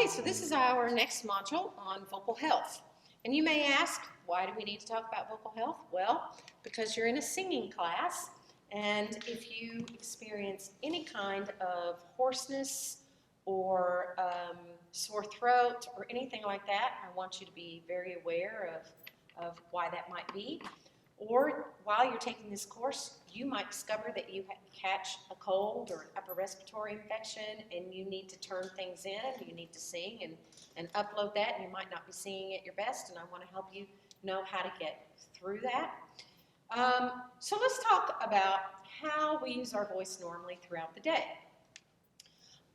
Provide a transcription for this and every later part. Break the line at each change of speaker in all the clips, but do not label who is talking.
Okay, so this is our next module on vocal health. And you may ask, why do we need to talk about vocal health? Well, because you're in a singing class, and if you experience any kind of hoarseness or sore throat or anything like that, I want you to be very aware of why that might be. Or while you're taking this course, you might discover that you catch a cold or an upper respiratory infection and you need to turn things in, you need to sing and upload that, and you might not be singing at your best, and I want to help you know how to get through that. So let's talk about how we use our voice normally throughout the day.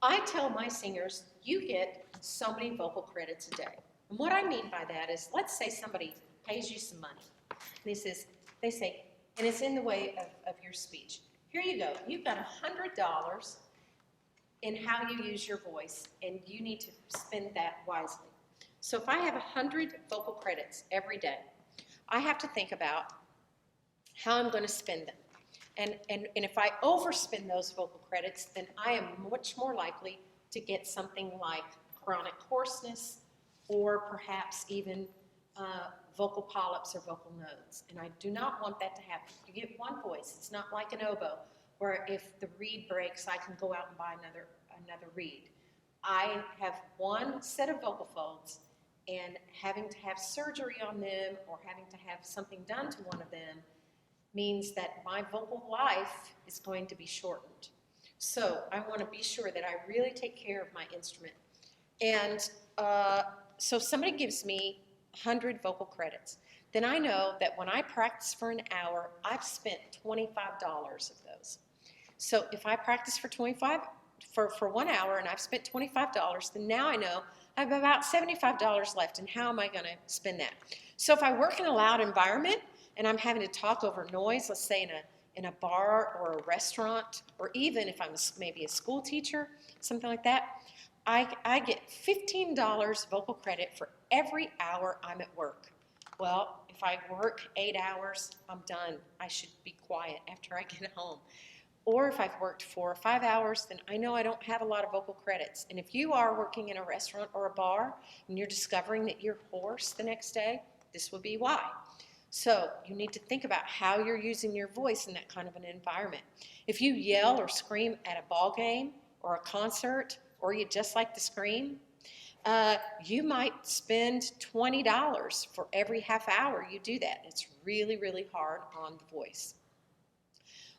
I tell my singers, you get so many vocal credits a day. And what I mean by that is, let's say somebody pays you some money. They say, and it's in the way of your speech. Here you go. You've got $100 in how you use your voice, and you need to spend that wisely. So if I have 100 vocal credits every day, I have to think about how I'm going to spend them. And if I overspend those vocal credits, then I am much more likely to get something like chronic hoarseness or perhaps even vocal polyps or vocal nodes. And I do not want that to happen. You get one voice. It's not like an oboe where if the reed breaks, I can go out and buy another reed. I have one set of vocal folds, and having to have surgery on them or having to have something done to one of them means that my vocal life is going to be shortened. So I want to be sure that I really take care of my instrument. And so somebody gives me 100 vocal credits. Then I know that when I practice for an hour, I've spent $25 of those. So if I practice for 1 hour and I've spent $25, then now I know I have about $75 left, and how am I going to spend that? So if I work in a loud environment and I'm having to talk over noise, let's say in a bar or a restaurant, or even if I'm maybe a school teacher, something like that, I get $15 vocal credit for every hour I'm at work. Well, if I work 8 hours, I'm done. I should be quiet after I get home. Or if I've worked 4 or 5 hours, then I know I don't have a lot of vocal credits. And if you are working in a restaurant or a bar and you're discovering that you're hoarse the next day, this will be why. So you need to think about how you're using your voice in that kind of an environment. If you yell or scream at a ball game or a concert, or you just like to scream, you might spend $20 for every half hour you do that. It's really, really hard on the voice.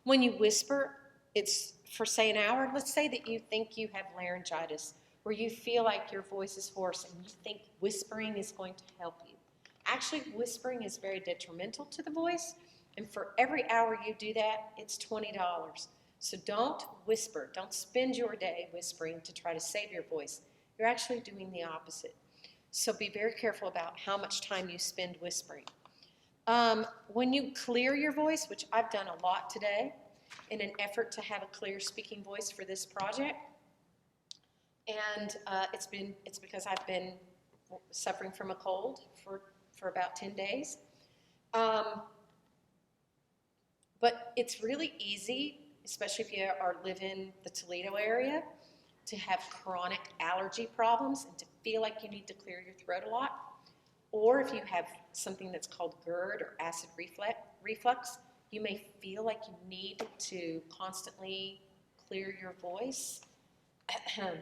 When you whisper, it's for, say, an hour. Let's say that you think you have laryngitis, where you feel like your voice is hoarse and you think whispering is going to help you. Actually, whispering is very detrimental to the voice, and for every hour you do that, it's $20. So don't whisper. Don't spend your day whispering to try to save your voice. You're actually doing the opposite. So be very careful about how much time you spend whispering. When you clear your voice, which I've done a lot today in an effort to have a clear speaking voice for this project, and it's because I've been suffering from a cold for about 10 days. But it's really easy, especially if you live in the Toledo area, to have chronic allergy problems and to feel like you need to clear your throat a lot. Or if you have something that's called GERD or acid reflux, you may feel like you need to constantly clear your voice.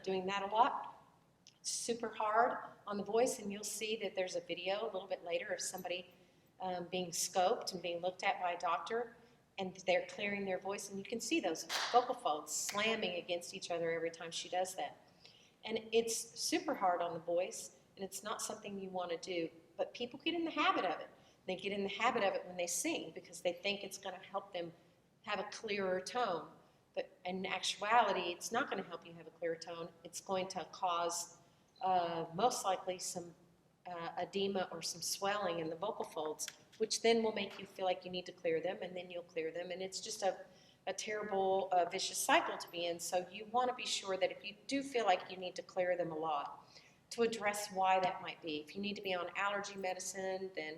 Doing that a lot. It's super hard on the voice, and you'll see that there's a video a little bit later of somebody being scoped and being looked at by a doctor, and they're clearing their voice, and you can see those vocal folds slamming against each other every time she does that. And it's super hard on the voice, and it's not something you want to do, but people get in the habit of it. They get in the habit of it when they sing because they think it's going to help them have a clearer tone. But in actuality, it's not going to help you have a clearer tone. It's going to cause most likely some edema or some swelling in the vocal folds, which then will make you feel like you need to clear them, and then you'll clear them, and it's just a terrible vicious cycle to be in. So you want to be sure that if you do feel like you need to clear them a lot, to address why that might be. If you need to be on allergy medicine, then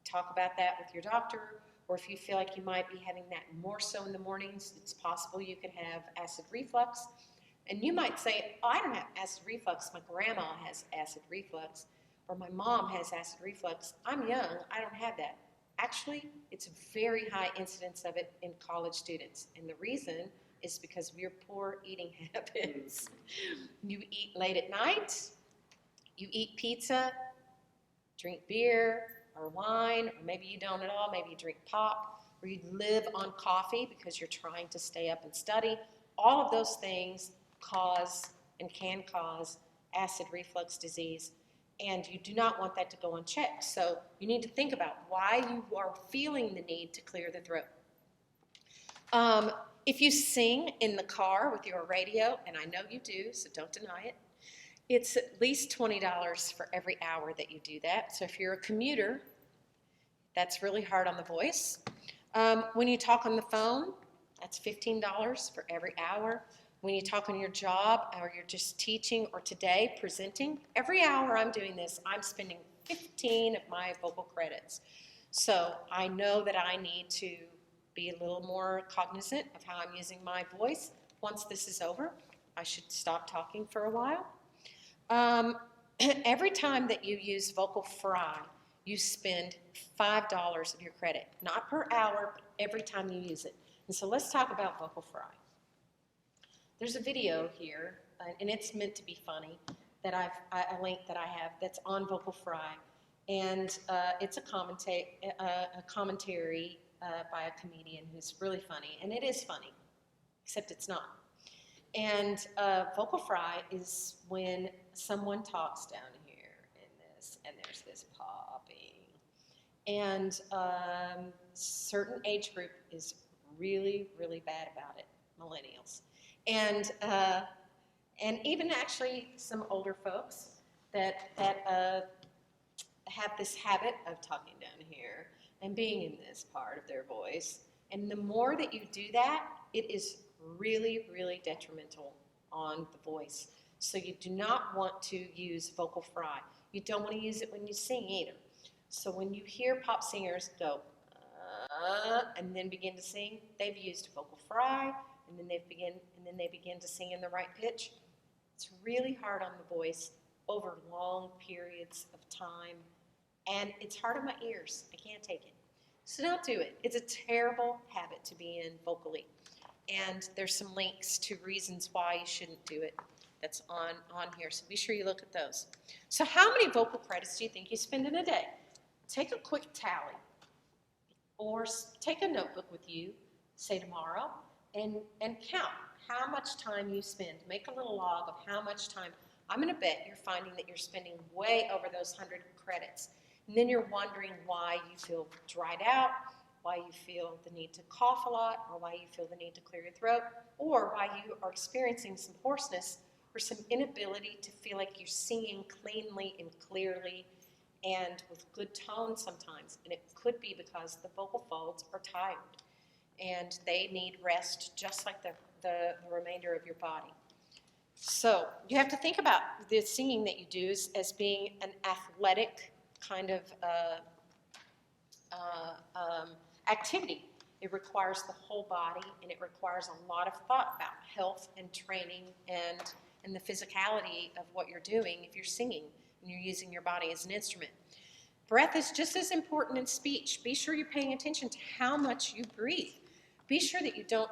talk about that with your doctor. Or if you feel like you might be having that more so in the mornings, it's possible you could have acid reflux. And you might say, oh, I don't have acid reflux. My grandma has acid reflux, or my mom has acid reflux. I'm young. I don't have that. Actually, it's a very high incidence of it in college students. And the reason is because of your poor eating habits. You eat late at night, you eat pizza, drink beer or wine, or maybe you don't at all, maybe you drink pop, or you live on coffee because you're trying to stay up and study. All of those things cause and can cause acid reflux disease, and you do not want that to go unchecked. So you need to think about why you are feeling the need to clear the throat. If you sing in the car with your radio, and I know you do, so don't deny it, it's at least $20 for every hour that you do that. So if you're a commuter, that's really hard on the voice. When you talk on the phone, that's $15 for every hour. When you talk on your job, or you're just teaching, or today presenting, every hour I'm doing this, I'm spending 15 of my vocal credits. So I know that I need to be a little more cognizant of how I'm using my voice. Once this is over, I should stop talking for a while. Every time that you use Vocal Fry, you spend $5 of your credit, not per hour, but every time you use it. And so let's talk about Vocal Fry. There's a video here, and it's meant to be funny, that a link that I have that's on Vocal Fry, and it's a commentary by a comedian who's really funny, and it is funny, except it's not. And Vocal Fry is when someone talks down here in this, and there's this popping, and certain age group is really, really bad about it, millennials. And even actually some older folks that have this habit of talking down here and being in this part of their voice. And the more that you do that, it is really, really detrimental on the voice. So you do not want to use Vocal Fry. You don't want to use it when you sing either. So when you hear pop singers go, and then begin to sing, they've used Vocal Fry, and then they begin to sing in the right pitch. It's really hard on the voice over long periods of time, and it's hard on my ears. I can't take it. So don't do it. It's a terrible habit to be in vocally, and there's some links to reasons why you shouldn't do it that's on here, so be sure you look at those. So how many vocal credits do you think you spend in a day? Take a quick tally, or take a notebook with you, say tomorrow, and count how much time you spend. Make a little log of how much time. I'm going to bet you're finding that you're spending way over those 100 credits. And then you're wondering why you feel dried out, why you feel the need to cough a lot, or why you feel the need to clear your throat, or why you are experiencing some hoarseness or some inability to feel like you're singing cleanly and clearly and with good tone sometimes. And it could be because the vocal folds are tired and they need rest just like the remainder of your body. So you have to think about the singing that you do as being an athletic kind of activity. It requires the whole body, and it requires a lot of thought about health and training and the physicality of what you're doing if you're singing and you're using your body as an instrument. Breath is just as important in speech. Be sure you're paying attention to how much you breathe. Be sure that you don't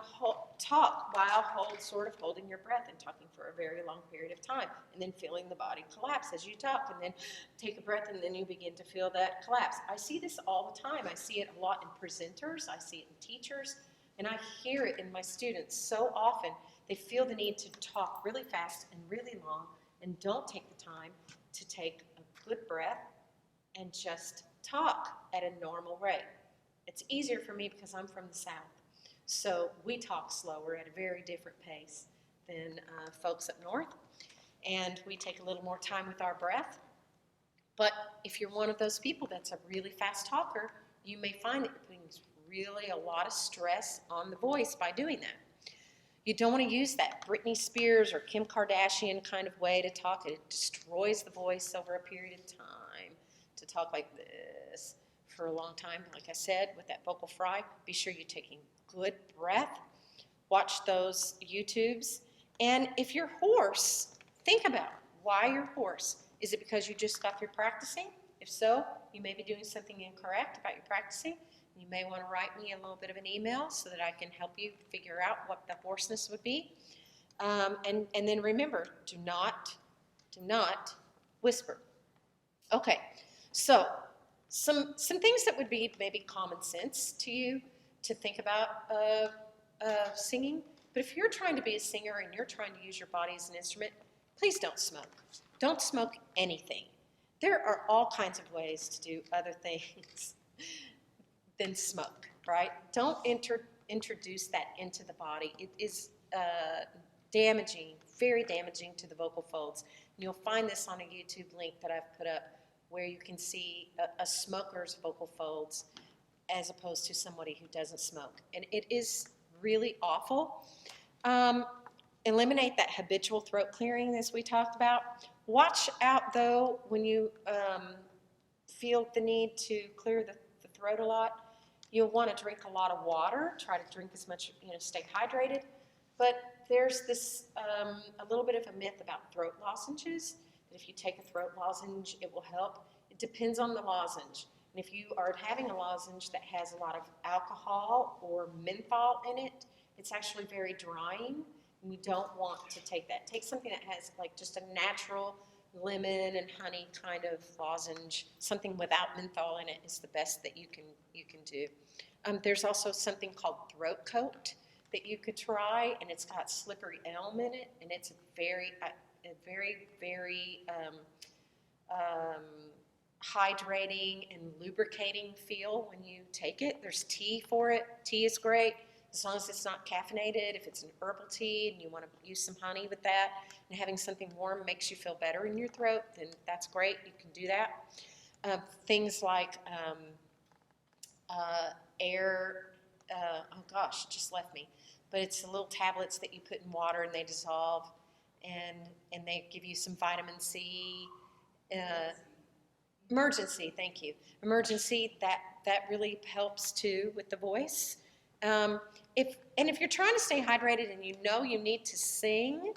talk while sort of holding your breath and talking for a very long period of time, and then feeling the body collapse as you talk, and then take a breath, and then you begin to feel that collapse. I see this all the time. I see it a lot in presenters. I see it in teachers, and I hear it in my students so often. They feel the need to talk really fast and really long and don't take the time to take a good breath and just talk at a normal rate. It's easier for me because I'm from the South. So we talk slower at a very different pace than folks up north, and we take a little more time with our breath. But if you're one of those people that's a really fast talker, you may find that you're putting really a lot of stress on the voice by doing that. You don't want to use that Britney Spears or Kim Kardashian kind of way to talk. It destroys the voice over a period of time to talk like this for a long time. Like I said, with that Vocal Fry, be sure you're taking good breath. Watch those YouTubes And if you're hoarse, think about why you're hoarse. Is it because you just got through practicing? If so, you may be doing something incorrect about your practicing. You may want to write me a little bit of an email so that I can help you figure out what the hoarseness would be. And then remember, do not whisper. Okay, so some things that would be maybe common sense to you to think about singing. But if you're trying to be a singer and you're trying to use your body as an instrument, please don't smoke. Don't smoke anything. There are all kinds of ways to do other things than smoke, right? Don't introduce that into the body. It is damaging, very damaging to the vocal folds. And you'll find this on a YouTube link that I've put up where you can see a smoker's vocal folds as opposed to somebody who doesn't smoke. And it is really awful. Eliminate that habitual throat clearing as we talked about. Watch out though when you feel the need to clear the throat a lot. You'll want to drink a lot of water. Try to drink as much, stay hydrated. But there's this a little bit of a myth about throat lozenges, that if you take a throat lozenge, it will help. It depends on the lozenge. And if you are having a lozenge that has a lot of alcohol or menthol in it, it's actually very drying, and you don't want to take that. Take something that has like just a natural lemon and honey kind of lozenge. Something without menthol in it is the best that you can do. There's also something called throat coat that you could try, and it's got slippery elm in it, and it's a very hydrating and lubricating feel when you take it. There's tea for it. Tea is great as long as it's not caffeinated. If it's an herbal tea and you want to use some honey with that, and having something warm makes you feel better in your throat, then that's great. You can do that. Things like air, oh gosh, it just left me. But it's the little tablets that you put in water and they dissolve, and they give you some vitamin C. Emergency, thank you. Emergency, that really helps too with the voice. If you're trying to stay hydrated and you know you need to sing,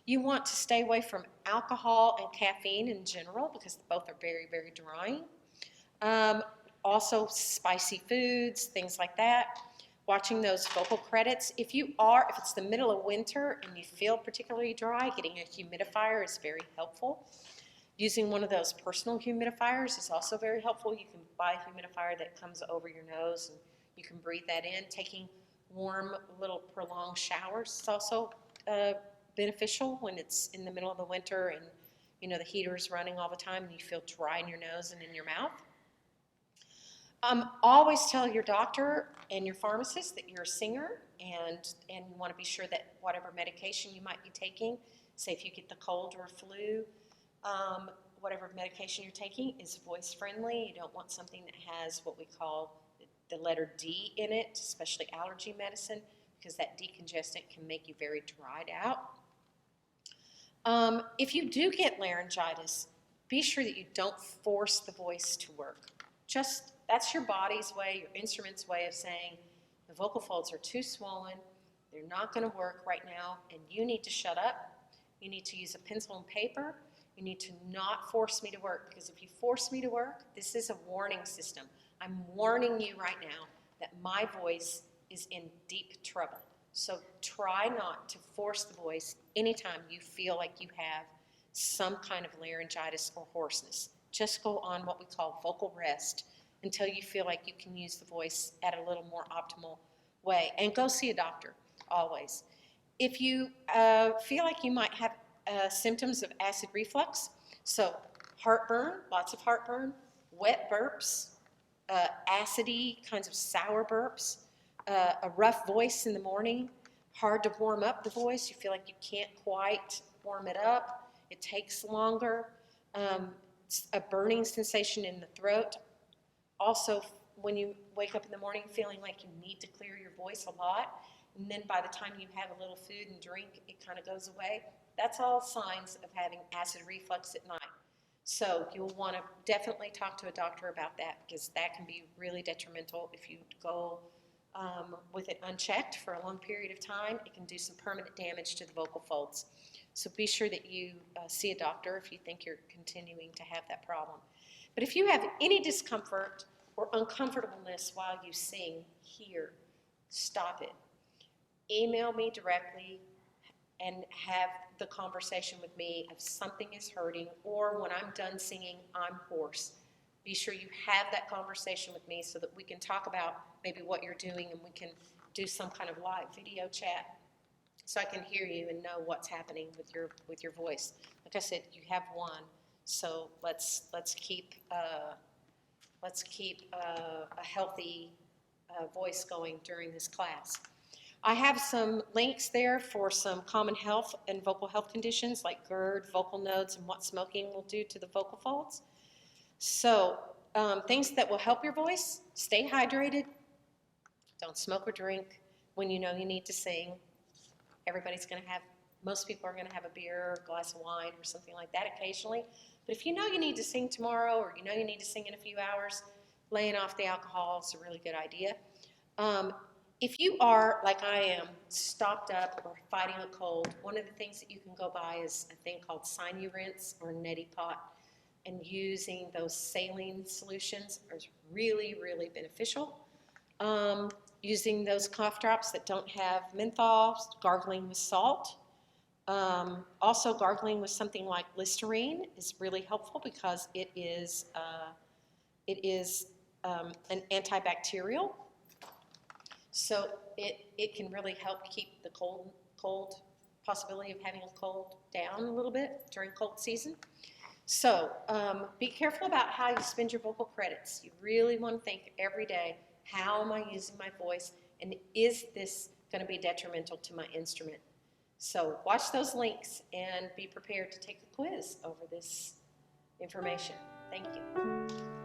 you want to stay away from alcohol and caffeine in general because both are very, very drying. Also spicy foods, things like that. Watching those vocal credits. If it's the middle of winter and you feel particularly dry, getting a humidifier is very helpful. Using one of those personal humidifiers is also very helpful. You can buy a humidifier that comes over your nose and you can breathe that in. Taking warm, little prolonged showers is also beneficial when it's in the middle of the winter and the heater is running all the time and you feel dry in your nose and in your mouth. Always tell your doctor and your pharmacist that you're a singer and you want to be sure that whatever medication you might be taking, say if you get the cold or flu, whatever medication you're taking is voice friendly. You don't want something that has what we call the letter D in it, especially allergy medicine, because that decongestant can make you very dried out. If you do get laryngitis, be sure that you don't force the voice to work. That's your body's way, your instrument's way of saying the vocal folds are too swollen, they're not going to work right now, and you need to shut up. You need to use a pencil and paper. You need to not force me to work, because if you force me to work, this is a warning system. I'm warning you right now that my voice is in deep trouble. So try not to force the voice anytime you feel like you have some kind of laryngitis or hoarseness. Just go on what we call vocal rest until you feel like you can use the voice at a little more optimal way. And go see a doctor, always. If you feel like you might have symptoms of acid reflux, so heartburn, lots of heartburn, wet burps, acidy kinds of sour burps, a rough voice in the morning, hard to warm up the voice, you feel like you can't quite warm it up, it takes longer, a burning sensation in the throat. Also, when you wake up in the morning feeling like you need to clear your voice a lot, and then by the time you have a little food and drink, it kind of goes away, that's all signs of having acid reflux at night. So you'll want to definitely talk to a doctor about that, because that can be really detrimental if you go with it unchecked for a long period of time, it can do some permanent damage to the vocal folds. So be sure that you see a doctor if you think you're continuing to have that problem. But if you have any discomfort or uncomfortableness while you sing here, stop it. Email me directly and have the conversation with me if something is hurting, or when I'm done singing, I'm hoarse. Be sure you have that conversation with me so that we can talk about maybe what you're doing, and we can do some kind of live video chat so I can hear you and know what's happening with your voice. Like I said, you have one, so let's keep a healthy voice going during this class. I have some links there for some common health and vocal health conditions like GERD, vocal nodes, and what smoking will do to the vocal folds. So things that will help your voice: stay hydrated, don't smoke or drink when you know you need to sing. Most people are going to have a beer or a glass of wine or something like that occasionally. But if you know you need to sing tomorrow, or you know you need to sing in a few hours, laying off the alcohol is a really good idea. If you are, like I am, stopped up or fighting a cold, one of the things that you can go buy is a thing called Sinurinse or Neti Pot, and using those saline solutions is really, really beneficial. Using those cough drops that don't have menthol, gargling with salt. Also, gargling with something like Listerine is really helpful because it is an antibacterial. So it can really help keep the cold possibility of having a cold down a little bit during cold season. So be careful about how you spend your vocal credits. You really want to think every day, how am I using my voice, and is this going to be detrimental to my instrument? So watch those links and be prepared to take the quiz over this information. Thank you.